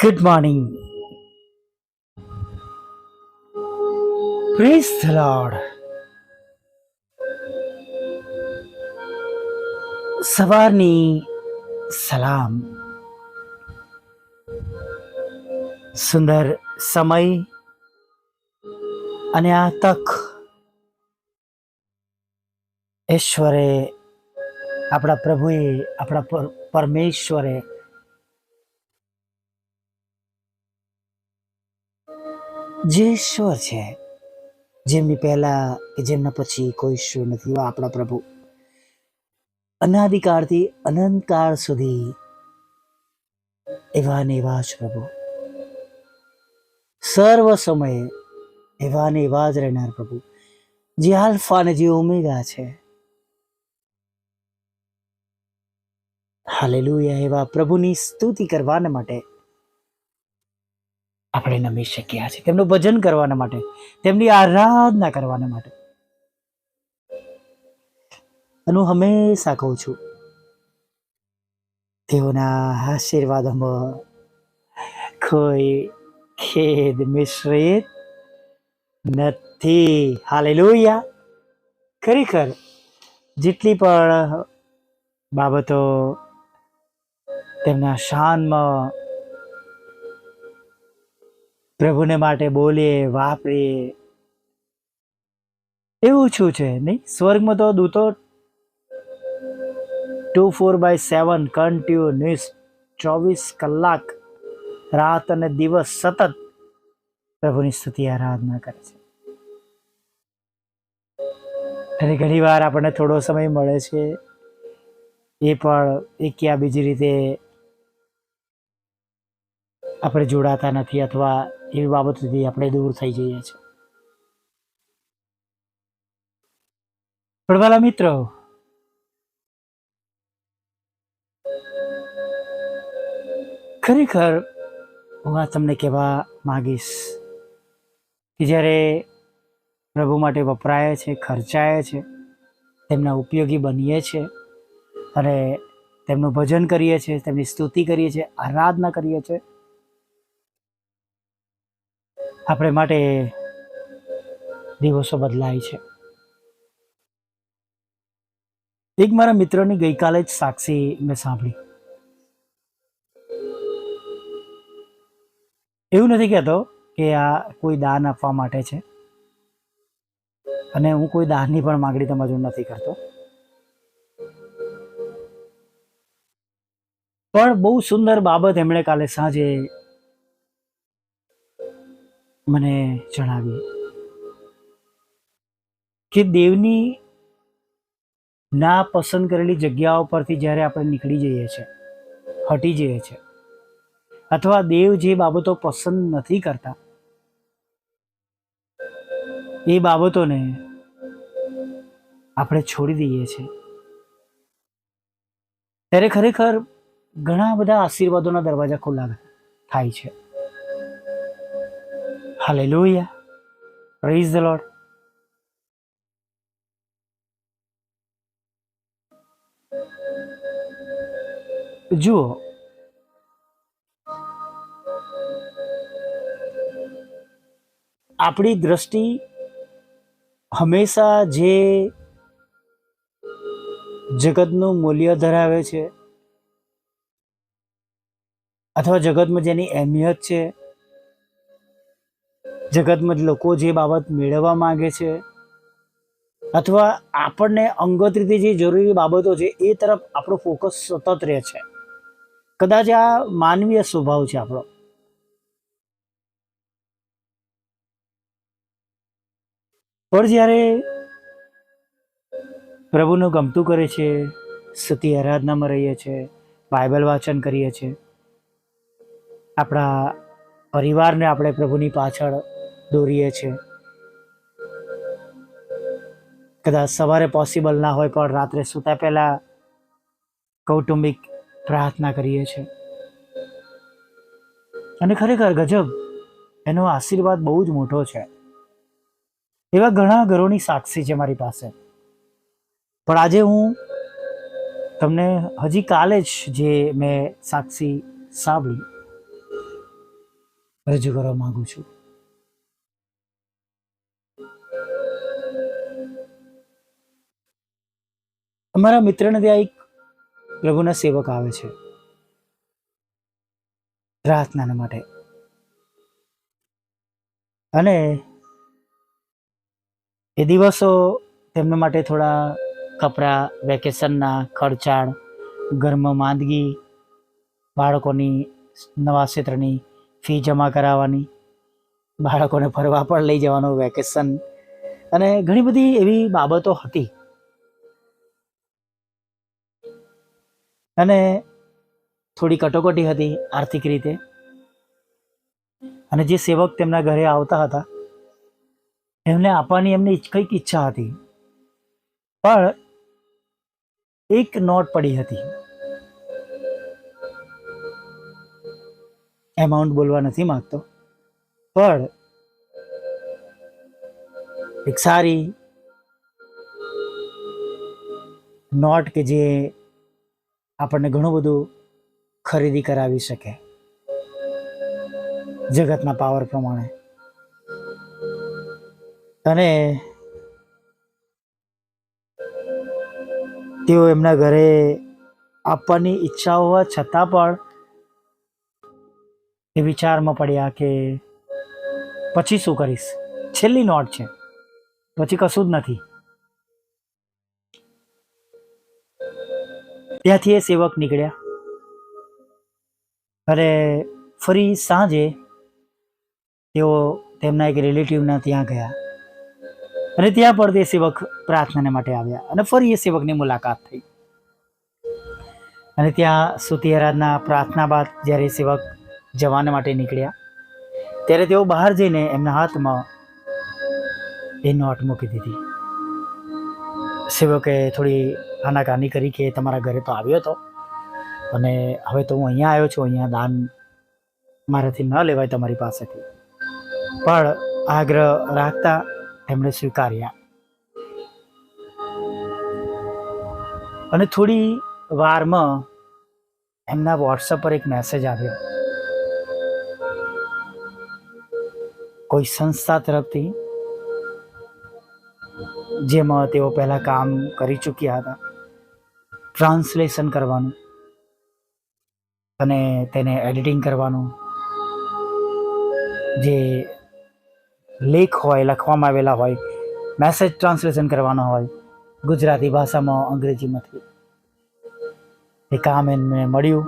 Good morning. Praise the Lord. સવારની સલામ. સુંદર સમય અને આ તક ઈશ્વરે, આપણા પ્રભુએ, આપણા પરમેશ્વરે જે ઈશ્વર છે, જેમની પહેલા કે જેમના પછી કોઈ ઈશ્વર નથી, એવા આપણા પ્રભુ અનાદિકાળથી અનંતકાળ સુધી એવા ને એવા જ પ્રભુ, સર્વ સમયે એવા ને એવા જ રહેનાર પ્રભુ, જે આલ્ફા અને જે ઓમેગા છે. હાલેલુયા. એવા પ્રભુની સ્તુતિ કરવાને માટે આપણે નમી શક્યા છે, તેમનું ભજન કરવાના માટે, તેમની આરાધના કરવાના માટે. અને હું હંમેશા કહું છું, તેઓના આશીર્વાદોમાં કોઈ ખેદ મિશ્રિત નથી. હાલેલુયા. ખરેખર જેટલી પણ બાબતો તેમના શાનમાં પ્રભુને માટે બોલીએ, વાપરીએ, એવું શું છે નહીં? સ્વર્ગમાં તો દૂતો 24/7 કન્ટિન્યુઅસ 24 કલાક રાત અને દિવસ સતત પ્રભુની સ્તુતિ આરાધના કરે છે. અને ઘણી વાર આપણને થોડો સમય મળે છે, એ પણ એક યા બીજી રીતે આપણે જોડાતા નથી, અથવા એવી બાબતોથી આપણે દૂર થઈ જઈએ છીએ. પણ વાલા મિત્રો, ખરેખર હું આ તમને કહેવા માંગીશ કે જ્યારે પ્રભુ માટે વપરાય છે, ખર્ચાય છે, તેમના ઉપયોગી બનીએ છીએ અને તેમનું ભજન કરીએ છીએ, તેમની સ્તુતિ કરીએ છીએ, આરાધના કરીએ છીએ, આપણે માટે દિવસો બદલાય છે. એક મારા મિત્રોની ગઈકાલે જ સાક્ષી મેં સાંભળી. એવું નથી કહેતો કે આ કોઈ દાન આપવા માટે છે, અને હું કોઈ દાનની પણ માંગણી તમારી જોડે નથી કરતો, પણ બહુ સુંદર બાબત એમણે કાલે સાંજે મને જણાવી કે દેવની ના પસંદ કરેલી જગ્યાઓ પરથી જ્યારે આપણે નીકળી જઈએ છીએ, હટી જઈએ છીએ, અથવા દેવ જે બાબતો પસંદ નથી કરતા એ બાબતોને આપણે છોડી દઈએ છીએ, ત્યારે ખરેખર ઘણા બધા આશીર્વાદોના દરવાજા ખુલ્લા થાય છે. હાલેલુયા. Praise the lord. જુઓ, આપણી દ્રષ્ટિ હંમેશા જે જગતનું મૂલ્ય ધરાવે છે, અથવા જગતમાં જેની અહેમિયત છે, જગતમાં લોકો જે બાબત મેળવવા માંગે છે, અથવા આપણને અંગત રીતે જે જરૂરી બાબતો છે એ તરફ આપણો ફોકસ સતત રહે છે. કદાચ આ માનવીય સ્વભાવ છે આપણો. પણ જ્યારે પ્રભુનું ગમતું કરે છે, સ્તુતિ આરાધનામાં રહીએ છીએ, બાઇબલ વાંચન કરીએ છીએ, આપણા પરિવારને આપણે પ્રભુની પાછળ દોરીએ છીએ, કદાચ સવારે પોસિબલ ના હોય પણ રાત્રે સૂતા પહેલા કૌટુંબિક પ્રાર્થના કરીએ છીએ, અને ખરેખર ગજબ એનો આશીર્વાદ બહુ જ મોટો છે. એવા ઘણા ઘરોની સાક્ષી છે મારી પાસે. પણ આજે હું તમને હજી કાલે જ જે મેં સાક્ષી સાંભળી રજૂ કરવા માંગુ છું. અમારા મિત્રને ત્યાં એક પ્રભુના સેવક આવે છે પ્રાર્થના માટે, અને એ દિવસો તેમના માટે થોડા કપરા, વેકેશનના ખર્ચાળ, ઘરમાં માંદગી, બાળકોની નવા ક્ષેત્રની ફી જમા કરાવવાની, બાળકોને ફરવા પણ લઈ જવાનું વેકેશન, અને ઘણી બધી એવી બાબતો હતી. અને થોડી કટોકટી હતી આર્થિક રીતે. અને જે સેવક તેમના ઘરે આવતા હતા એમને આપવાની એમની કંઈક ઈચ્છા હતી, પણ એક નોટ પડી હતી. એમાઉન્ટ બોલવા નથી માંગતો, પણ એક સારી નોટ કે જે આપણને ઘણું બધું ખરીદી કરાવી શકે જગતના પાવર પ્રમાણે. અને તેઓ એમના ઘરે આપવાની ઈચ્છા હોવા છતાં પણ એ વિચારમાં પડ્યા કે પછી શું કરીશ, છેલ્લી નોટ છે, પછી કશું જ નથી. ત્યાંથી એ સેવક નીકળ્યા અને ફરી સાંજે તેઓ તેમના એક રિલેટિવના ત્યાં ગયા, અને ત્યાં પણ તે સેવક પ્રાર્થના માટે આવ્યા, અને ફરી એ સેવકની મુલાકાત થઈ. અને ત્યાં સ્તુતિ આરાધના પ્રાર્થના બાદ જ્યારે સેવક જવાના માટે નીકળ્યા ત્યારે તેઓ બહાર જઈને એમના હાથમાં એ નોટ મૂકી દીધી. સેવકે થોડી આનાકાની કરી કે તમારા ઘરે તો આવ્યો હતો, અને હવે તો હું અહીંયા આવ્યો છું, અહીંયા દાન મારાથી ન લેવાય તમારી પાસેથી. પણ આગ્રહ રાખતા તેમણે સ્વીકાર્યા. અને થોડી વારમાં એમના વોટ્સઅપ પર એક મેસેજ આવ્યો કોઈ સંસ્થા તરફથી, જેમાં તેઓ પહેલા કામ કરી ચૂક્યા હતા, ટ્રાન્સલેશન કરવાનું અને તેને એડિટિંગ કરવાનું, જે લેખ હોય, લખવામાં આવેલા હોય, મેસેજ ટ્રાન્સલેશન કરવાનો હોય ગુજરાતી ભાષામાં અંગ્રેજીમાંથી, એ કામ એમને મળ્યું.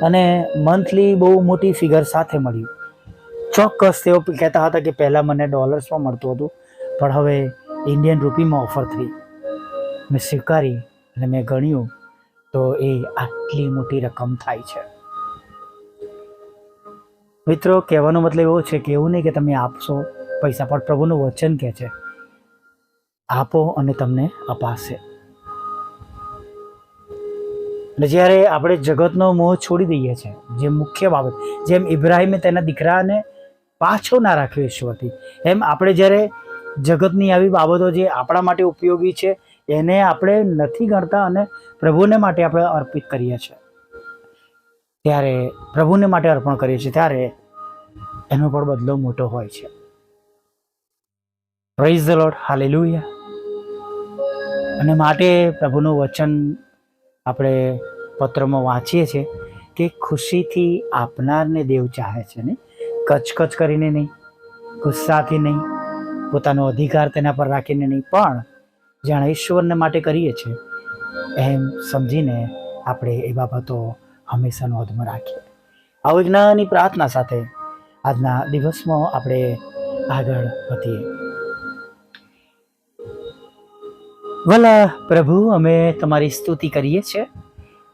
અને મંથલી બહુ મોટી ફિગર સાથે મળ્યું. ચોક્કસ તેઓ કહેતા હતા કે પહેલાં મને ડોલર્સમાં મળતું હતું, પણ હવે ઇન્ડિયન રૂપીમાં ઓફર થઈ. મેં સ્વીકારી અને મેં ગણ્યું તો એ આટલી મોટી રકમ થાય છે. મિત્રો, કહેવાનો મતલબ એવો છે કે એવું નહીં કે તમે આપશો પૈસા, પણ પ્રભુનું વચન કહે છે આપો અને તમને અપાશે. અને જ્યારે આપણે જગતનો મોહ છોડી દઈએ છીએ, જે મુખ્ય બાબત, જેમ ઇબ્રાહિમે તેના દીકરાને પાછો ના રાખ્યો ઈશ્વરથી, એમ આપણે જ્યારે જગતની આવી બાબતો જે આપણા માટે ઉપયોગી છે એને આપણે નથી ગણતા અને પ્રભુને માટે આપણે અર્પિત કરીએ છીએ, ત્યારે પ્રભુને માટે અર્પણ કરીએ છીએ, ત્યારે એનો પણ બદલો મોટો હોય છે. Praise the lord, hallelujah. અને માટે પ્રભુનું વચન આપણે પત્રમાં વાંચીએ છીએ કે ખુશીથી આપનારને દેવ ચાહે છે, ને કચકચ કરીને નહીં, ગુસ્સાથી નહીં, પોતાનો અધિકાર તેના પર રાખીને નહીં, પણ જાણે ઈશ્વરને માટે કરીએ છીએ એમ સમજીને આપણે એ બાબતો હંમેશા નોંધમાં રાખીએ. આવો એક નાની પ્રાર્થના સાથે આજના દિવસમાં આપણે આગળ વધીએ. ભલા પ્રભુ, અમે તમારી સ્તુતિ કરીએ છીએ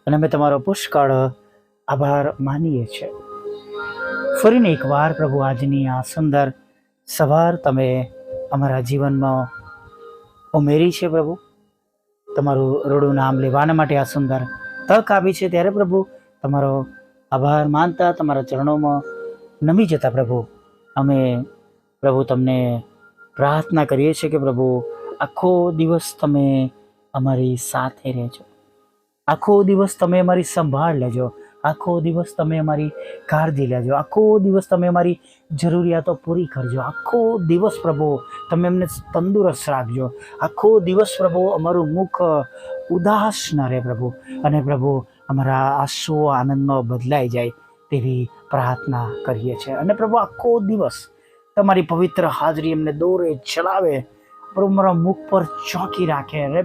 અને અમે તમારો પુષ્કળ આભાર માનીએ છીએ. ફરીને એકવાર પ્રભુ, આજની આ સુંદર સવાર તમે અમારા જીવનમાં ઉમેરી છે પ્રભુ. તમારું રડું નામ લેવાના માટે આ સુંદર તક આપી છે, ત્યારે પ્રભુ તમારો આભાર માનતા તમારા ચરણોમાં નમી જતા પ્રભુ અમે પ્રભુ તમને પ્રાર્થના કરીએ છીએ કે પ્રભુ આખો દિવસ તમે અમારી સાથે રહેજો, આખો દિવસ તમે અમારી સંભાળ લેજો. આખો દિવસ તમે અમારી કાળજી લેજો, આખો દિવસ તમે અમારી જરૂરિયાતો પૂરી કરજો, આખો દિવસ પ્રભુ તમે અમને તંદુરસ્ત રાખજો, આખો દિવસ પ્રભુ અમારું મુખ ઉદાસ ન રહે પ્રભુ, અને પ્રભુ અમારા આંસુઓ આનંદમાં બદલાઈ જાય તેવી પ્રાર્થના કરીએ છીએ. અને પ્રભુ આખો દિવસ તમારી પવિત્ર હાજરી અમને દોરે ચલાવે પ્રભુ, મારા મુખ પર ચોકી રાખે. અને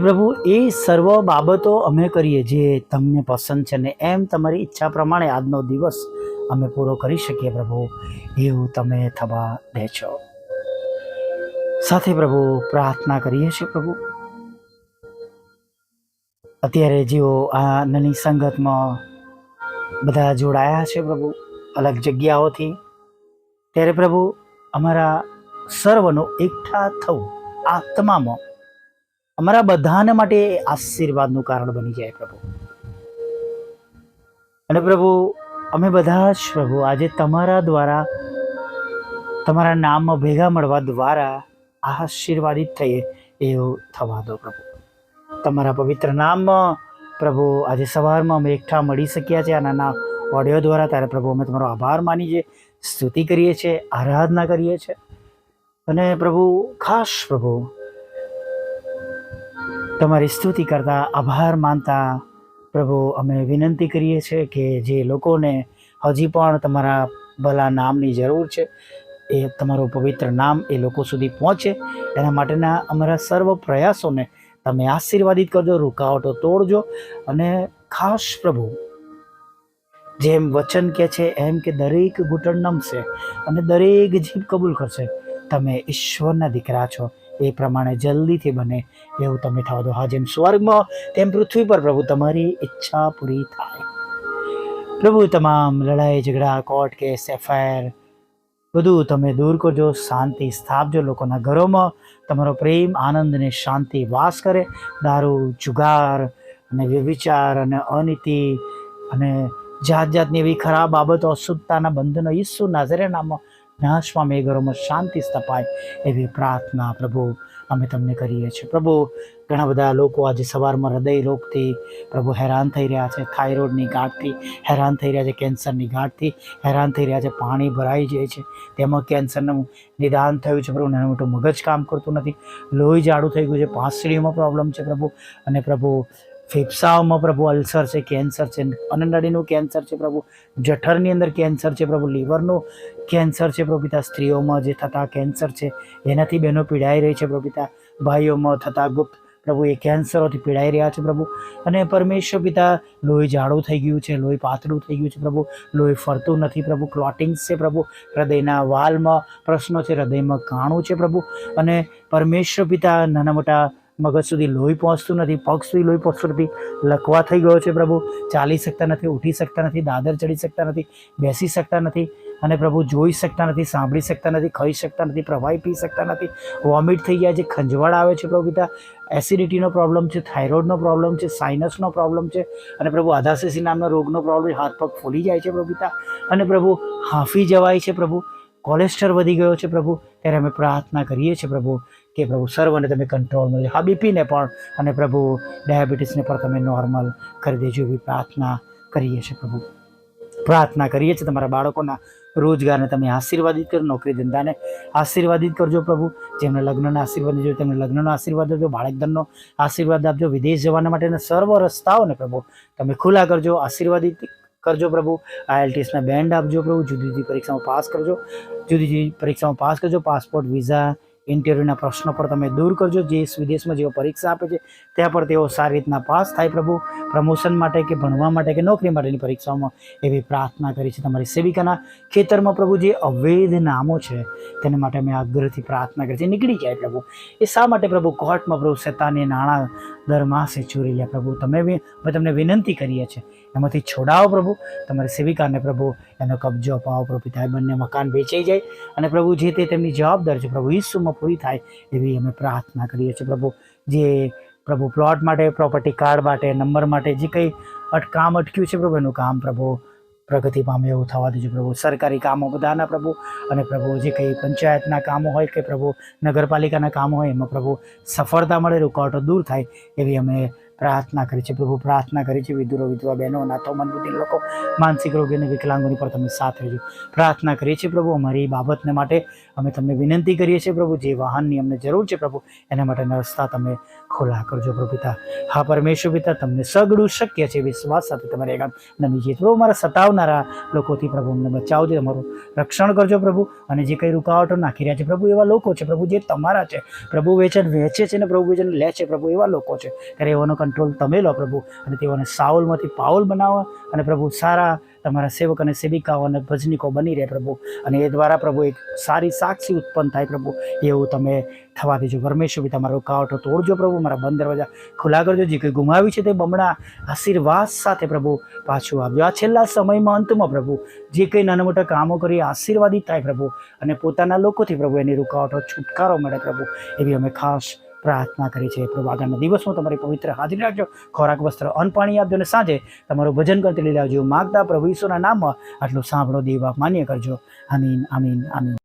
પ્રભુ એ સર્વ બાબતો અમે કરીએ જે તમને પસંદ છે, ને એમ તમારી ઈચ્છા પ્રમાણે આજનો દિવસ અમે પૂરો કરી શકીએ પ્રભુ, એવું તમે થવા દેજો. સાથે પ્રભુ પ્રાર્થના કરીએ છીએ પ્રભુ, અત્યારે જેઓ આ નાની સંગતમાં બધા જોડાયા છે પ્રભુ અલગ જગ્યાઓથી, ત્યારે પ્રભુ અમારા સર્વનો એકઠા થવું આત્મામાં અમારા બધાને માટે આશીર્વાદનું કારણ બની જાય પ્રભુ. અને પ્રભુ અમે બધા જ પ્રભુ આજે તમારા દ્વારા, તમારા નામમાં ભેગા મળવા દ્વારા આશીર્વાદિત થઈએ એવું થવા દો પ્રભુ. તમારા પવિત્ર નામમાં પ્રભુ આજે સવારમાં અમે એકઠા મળી શક્યા છે આ નાના ઓડિયો દ્વારા, ત્યારે પ્રભુ અમે તમારો આભાર માની છીએ, સ્તુતિ કરીએ છીએ, આરાધના કરીએ છીએ. અને પ્રભુ ખાસ પ્રભુ તમારી સ્તુતિ કરતા, આભાર માનતા પ્રભુ અમે વિનંતી કરીએ છીએ કે જે લોકોને હજી પણ તમારા ભલા નામની જરૂર છે, એ તમારું પવિત્ર નામ એ લોકો સુધી પહોંચે, એના માટેના અમારા સર્વ પ્રયાસોને તમે આશીર્વાદિત કરજો, રૂકાવટો તોડજો. અને ખાસ પ્રભુ જેમ વચન કહે છે એમ કે દરેક ઘૂંટણ નમશે અને દરેક જીભ કબૂલ કરશે તમે ઈશ્વરના દીકરા છો, એ પ્રમાણે જલ્દીથી બને એવું તમે થવા દો. હા, જેમ સ્વર્ગમાં તેમ પૃથ્વી પર પ્રભુ તમારી ઈચ્છા પૂરી થાય પ્રભુ. તમામ લડાઈ ઝઘડા, કોર્ટ કેસ, એફઆઈઆર બધું તમે દૂર કરજો, શાંતિ સ્થાપજો, લોકોના ઘરોમાં તમારો પ્રેમ, આનંદ અને શાંતિ વાસ કરે. દારૂ, જુગાર અને વ્યભિચાર અને અનીતિ અને જાત જાતની એવી ખરાબ બાબતો, અશુદ્ધતાના બંધનો ઈસુ નાઝરેના નામમાં નાશ પામે, એ ઘરોમાં શાંતિ સ્થપાય એવી પ્રાર્થના પ્રભુ અમે તમને કરીએ છીએ પ્રભુ. ઘણા બધા લોકો આજે સવારમાં હૃદય રોગથી પ્રભુ હેરાન થઈ રહ્યા છે, થાઇરોઇડની ગાંઠથી હેરાન થઈ રહ્યા છે, કેન્સરની ગાંઠથી હેરાન થઈ રહ્યા છે, પાણી ભરાઈ જાય છે, તેમાં કેન્સરનું નિદાન થયું છે પ્રભુ. નાનું મોટું મગજ કામ કરતું નથી, લોહી જાડું થઈ ગયું છે, પાંસળીઓમાં પ્રોબ્લેમ છે પ્રભુ, અને પ્રભુ ફેફસાઓમાં પ્રભુ અલ્સર છે, કેન્સર છે, અનનળીનું કેન્સર છે પ્રભુ, જઠરની અંદર કેન્સર છે પ્રભુ, લીવરનું કેન્સર છે પ્રભુ પિતા, સ્ત્રીઓમાં જે થતા કેન્સર છે એનાથી બહેનો પીડાઈ રહી છે પ્રભુ પિતા, ભાઈઓમાં થતા ગુપ્ત પ્રભુ એ કેન્સરોથી પીડાઈ રહ્યા છે પ્રભુ. અને પરમેશ્વર પિતા લોહી જાડું થઈ ગયું છે, લોહી પાતળું થઈ ગયું છે પ્રભુ, લોહી ફરતું નથી પ્રભુ, ક્લોટિંગ્સ છે પ્રભુ, હૃદયના વાલમાં પ્રશ્નો છે, હૃદયમાં કાણું છે પ્રભુ. અને પરમેશ્વર પિતા નાના મોટા મગજ સુધી લોહી પહોંચતું નથી, પગ સુધી લોહી પહોંચતું નથી, લકવા થઈ ગયો છે પ્રભુ, ચાલી શકતા નથી, ઉઠી શકતા નથી, દાદર ચડી શકતા નથી, બેસી શકતા નથી, અને પ્રભુ જોઈ શકતા નથી, સાંભળી શકતા નથી, ખાઈ શકતા નથી, પ્રવાહી પી શકતા નથી, વોમિટ થઈ ગયા છે, ખંજવાળ આવે છે પ્રભુ પિતા, એસિડિટીનો પ્રોબ્લેમ છે, થાઇરોઇડનો પ્રોબ્લેમ છે, સાઇનસનો પ્રોબ્લેમ છે, અને પ્રભુ આધાશેસી નામનો રોગનો પ્રોબ્લેમ, હાથ પગ ફૂલી જાય છે પ્રભુ પિતા, અને પ્રભુ હાંફી જવાય છે પ્રભુ, કોલેસ્ટ્રોલ વધી ગયો છે પ્રભુ. ત્યારે અમે પ્રાર્થના કરીએ છીએ પ્રભુ કે પ્રભુ સર્વને તમે કંટ્રોલમાં લેજો, હા બીપીને પણ, અને પ્રભુ ડાયાબિટીસને પણ તમે નોર્મલ કરી દેજો એવી પ્રાર્થના કરીએ છીએ પ્રભુ. પ્રાર્થના કરીએ છીએ તમારા બાળકોના રોજગારને તમે આશીર્વાદિત કરો, નોકરી ધંધાને આશીર્વાદિત કરજો પ્રભુ. જેમને લગ્નના આશીર્વાદ દેજો તેમને લગ્નનો આશીર્વાદ આપજો, બાળકધનનો આશીર્વાદ આપજો, વિદેશ જવાના માટેના સર્વ રસ્તાઓને પ્રભુ તમે ખુલ્લા કરજો, આશીર્વાદિત કરજો પ્રભુ. IELTSના બેન્ડ આપજો પ્રભુ, જુદી જુદી પરીક્ષામાં પાસ કરજો, જુદી જુદી પરીક્ષામાં પાસ કરજો. પાસપોર્ટ, વિઝા, ઇન્ટરવ્યૂના પ્રશ્નો પર તમે દૂર કરજો. જે વિદેશમાં જેઓ પરીક્ષા આપે છે ત્યાં પર તેઓ સારી રીતના પાસ થાય પ્રભુ. પ્રમોશન માટે કે ભણવા માટે કે નોકરી માટેની પરીક્ષાઓમાં એવી પ્રાર્થના કરી છે. તમારી સેવિકાના ખેતરમાં પ્રભુ જે અવૈધ નામો છે તેને માટે અમે આગ્રહથી પ્રાર્થના કરી છે, નીકળી જાય પ્રભુ. એ શા માટે પ્રભુ કોર્ટમાં પ્રભુ શેતાને નાણાં દર માસે ચોરી લે પ્રભુ, અમે તમને વિનંતી કરીએ છીએ એમાંથી છોડાવો પ્રભુ. તમારી સેવિકાને પ્રભુ એનો કબજો અપાવો પ્રભુ પિતા, બંને મકાન વેચાઈ જાય અને પ્રભુ જે તે તેમની જવાબદારી છે પ્રભુ ઈસુમાં પૂરી થાય એવી અમે પ્રાર્થના કરીએ છીએ પ્રભુ. જે પ્રભુ પ્લોટ માટે, પ્રોપર્ટી કાર્ડ માટે, નંબર માટે જે કંઈ કામ અટક્યું છે પ્રભુ એનું કામ પ્રભુ પ્રગતિ પામે એવું થવા દેજો પ્રભુ. સરકારી કામો બધાના પ્રભુ, અને પ્રભુ જે કંઈ પંચાયતના કામો હોય કે પ્રભુ નગરપાલિકાના કામો હોય એમાં પ્રભુ સફળતા મળે, રૂકાવટો દૂર થાય એવી અમે પ્રાર્થના કરી છે પ્રભુ, પ્રાર્થના કરી છે વિધુરો વિધવા બહેનો, અનાથો, મંદબુદ્ધિ લોકો, માનસિક રોગી અને વિકલાંગોની પર તમે સાથ રહેજો. પ્રાર્થના કરીએ છીએ પ્રભુ અમારી બાબતને માટે અમે તમને વિનંતી કરીએ છીએ પ્રભુ, જે વાહનની અમને જરૂર છે પ્રભુ એના માટેના રસ્તા તમે ખોલા કરજો પ્રભુ પિતા. હા પરમેશ્વર પિતા, તમને સગડું શક્ય છે વિશ્વાસ સાથે તમારે આગળ નમી જઈએ પ્રભુ. મારા સતાવનારા લોકોથી પ્રભુ અમને બચાવજો, તમારું રક્ષણ કરજો પ્રભુ. અને જે કંઈ રૂકાવટો નાખી રહ્યા છે પ્રભુ, એવા લોકો છે પ્રભુ જે તમારા છે પ્રભુ, વેચન વેચે છે ને પ્રભુ વેચન લે છે પ્રભુ, એવા લોકો છે ત્યારે એવાનો કંટ્રોલ તમે લો પ્રભુ, અને તેઓને સાઉલમાંથી પાઉલ બનાવો અને પ્રભુ સારા તમારા સેવક અને સેવિકાઓ અને ભજનિકો બની રહે પ્રભુ, અને એ દ્વારા પ્રભુ એક સારી સાક્ષી ઉત્પન્ન થાય પ્રભુ, એવું તમે થવા દેજો પરમેશ્વર પિતા. મારો રૂકાવટો તોડજો પ્રભુ, મારા બંધ દરવાજા ખુલ્લા કરજો. જે કંઈ ગુમાવ્યું છે તે બમણા આશીર્વાદ સાથે પ્રભુ પાછું આવજો. આ છેલ્લા સમયમાં અંતમાં પ્રભુ જે કંઈ નાના મોટા કામો કરી આશીર્વાદિત થાય પ્રભુ, અને પોતાના લોકોથી પ્રભુ એની રૂકાવટો છુટકારો મળે પ્રભુ, એવી અમે ખાસ પ્રાર્થના કરી છે પ્રભુ. આગળના દિવસમાં તમારી પવિત્ર હાજરી રાખજો, ખોરાક વસ્ત્ર અન્ન પાણી આપજો, અને સાંજે તમારું ભજન કરતી લઈ આવજો. માગતા પ્રભુ ઈશ્વરના નામમાં આટલું સાંભળો, દેવ બાપ માન્ય કરજો. આમીન, આમીન, આમીન.